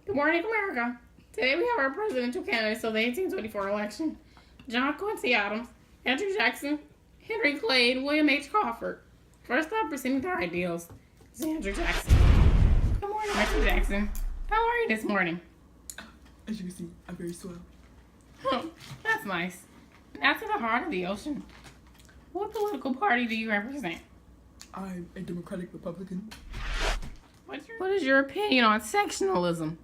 Good morning, America. Today we have our presidential candidates of the 1824 election: John Quincy Adams, Andrew Jackson, Henry Clay, and William H. Crawford. First up, presenting their ideals is Andrew Jackson. Good morning, Mr. Jackson. How are you this morning? As you can see, I'm very swell. That's nice. Now to the heart of the ocean. What political party do you represent? I'm a Democratic Republican. What is your opinion on sectionalism?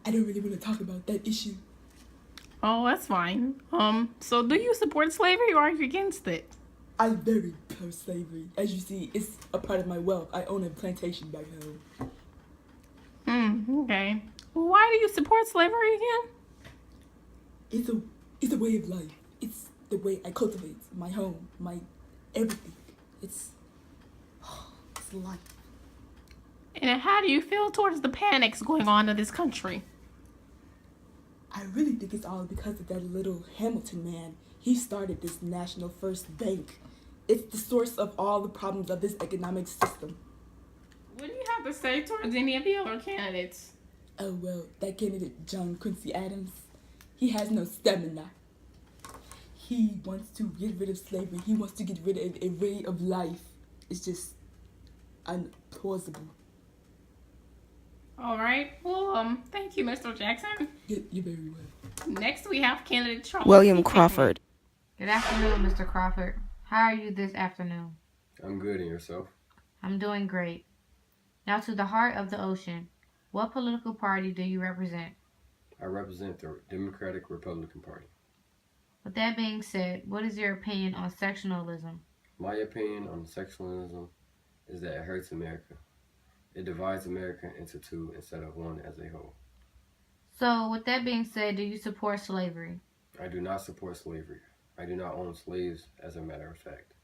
I don't really want to talk about that issue. Oh, that's fine. So do you support slavery or are you against it? I'm very pro-slavery. As you see, it's a part of my wealth. I own a plantation back home. Okay. Well, why do you support slavery again? It's a way of life. It's the way I cultivate my home, my everything. It's life. And how do you feel towards the panics going on in this country? I really think it's all because of that little Hamilton man. He started this National First Bank. It's the source of all the problems of this economic system. What do you have to say towards any of the other candidates? Oh, well, that candidate, John Quincy Adams, he has no stamina. He wants to get rid of slavery. He wants to get rid of a way of life. It's just unplausible. All right. Well, thank you, Mr. Jackson. You're very well. Next, we have candidate Charles William C. Crawford. Good afternoon, Mr. Crawford. How are you this afternoon? I'm good, and yourself? I'm doing great. Now to the heart of the ocean. What political party do you represent? I represent the Democratic Republican Party. With that being said, what is your opinion on sectionalism? My opinion on sectionalism is that it hurts America. It divides America into two instead of one as a whole. So, with that being said, do you support slavery? I do not support slavery. I do not own slaves, as a matter of fact.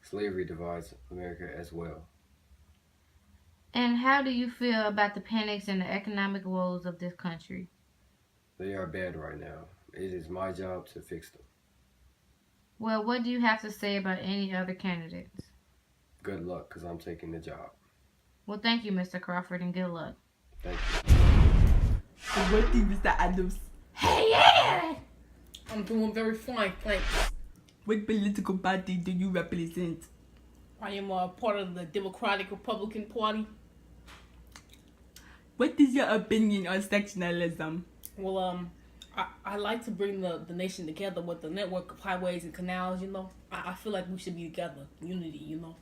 Slavery divides America as well. And how do you feel about the panics and the economic woes of this country? They are bad right now. It is my job to fix them. Well, what do you have to say about any other candidates? Good luck, because I'm taking the job. Well, thank you, Mr. Crawford, and good luck. Thank you. Good morning, Mr. Adams. Hey, yeah! I'm doing very fine, thanks. What political party do you represent? I am part of the Democratic Republican Party. What is your opinion on sectionalism? Well, I like to bring the nation together with the network of highways and canals, you know. I feel like we should be together, unity, you know.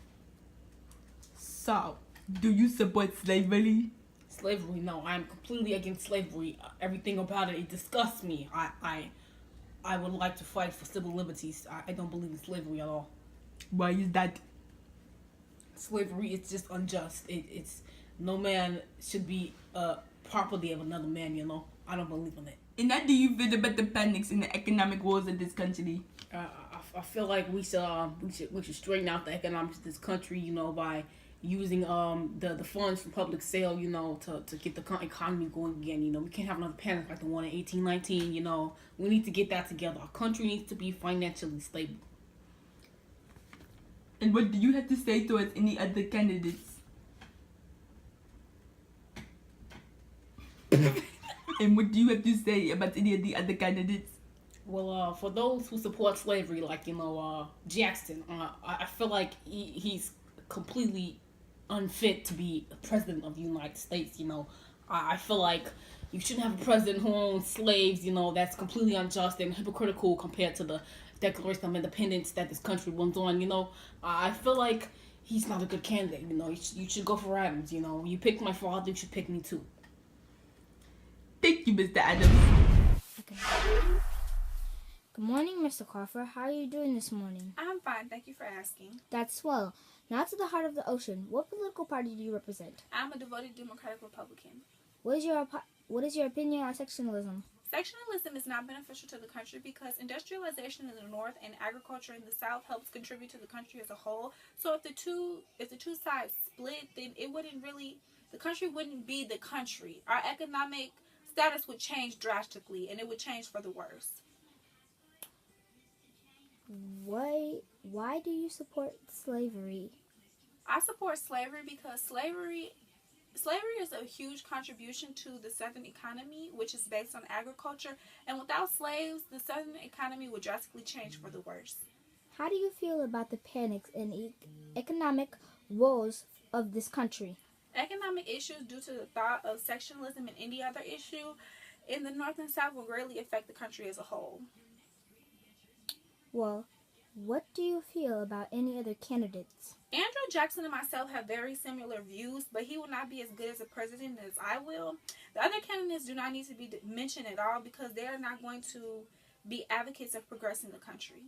So, do you support slavery? Slavery, no. I am completely against slavery. Everything about it disgusts me. I would like to fight for civil liberties. I don't believe in slavery at all. Why is that? Slavery is just unjust. It's no man should be property of another man, you know. I don't believe in it. And how do you feel about the panics and the economic woes of this country? I feel like we should straighten out the economics of this country, you know, by using the funds from public sale, you know, to get the economy going again. You know, we can't have another panic like the one in 1819. You know, we need to get that together. Our country needs to be financially stable. And what do you have to say towards any other candidates? And what do you have to say about any of the other candidates? Well, for those who support slavery, like, you know, Jackson, I feel like he's completely unfit to be president of the United States. You know, I feel like you shouldn't have a president who owns slaves. You know, that's completely unjust and hypocritical compared to the Declaration of Independence that this country runs on. You know, I feel like he's not a good candidate. You know, you should go for Adams. You know, you picked my father, you should pick me too. Thank you, Mr. Adams. Okay. Good morning, Mr. Crawford. How are you doing this morning? I'm fine, thank you for asking. That's swell. Now to the heart of the ocean. What political party do you represent? I'm a devoted Democratic Republican. What is your opinion on sectionalism? Sectionalism is not beneficial to the country because industrialization in the north and agriculture in the south helps contribute to the country as a whole. So if the two sides split, then the country wouldn't be the country. Our economic status would change drastically, and it would change for the worse. Why do you support slavery? I support slavery because slavery slavery is a huge contribution to the Southern economy, which is based on agriculture. And without slaves, the Southern economy would drastically change for the worse. How do you feel about the panics and economic woes of this country? Economic issues due to the thought of sectionalism and any other issue in the North and South will greatly affect the country as a whole. Well, what do you feel about any other candidates? Andrew Jackson and myself have very similar views, but he will not be as good as a president as I will. The other candidates do not need to be mentioned at all because they are not going to be advocates of progressing the country.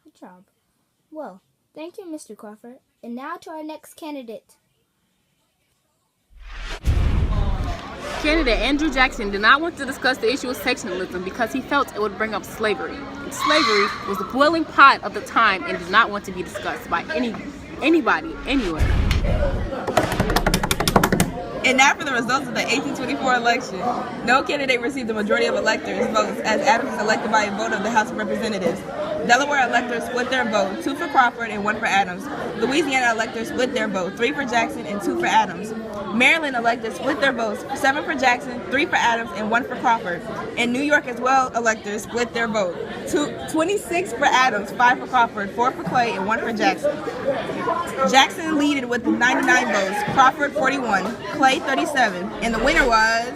Good job. Well, thank you, Mr. Crawford. And now to our next candidate. Candidate Andrew Jackson did not want to discuss the issue of sectionalism because he felt it would bring up slavery. And slavery was the boiling pot of the time and did not want to be discussed by anybody, anywhere. And now for the results of the 1824 election. No candidate received the majority of electors' votes, as Adams was elected by a vote of the House of Representatives. Delaware electors split their vote, 2 for Crawford and 1 for Adams. Louisiana electors split their vote, 3 for Jackson and 2 for Adams. Maryland electors split their votes, 7 for Jackson, 3 for Adams, and 1 for Crawford. In New York as well, electors split their vote, 26 for Adams, 5 for Crawford, 4 for Clay, and 1 for Jackson. Jackson leaded with 99 votes, Crawford 41, Clay 37, and the winner was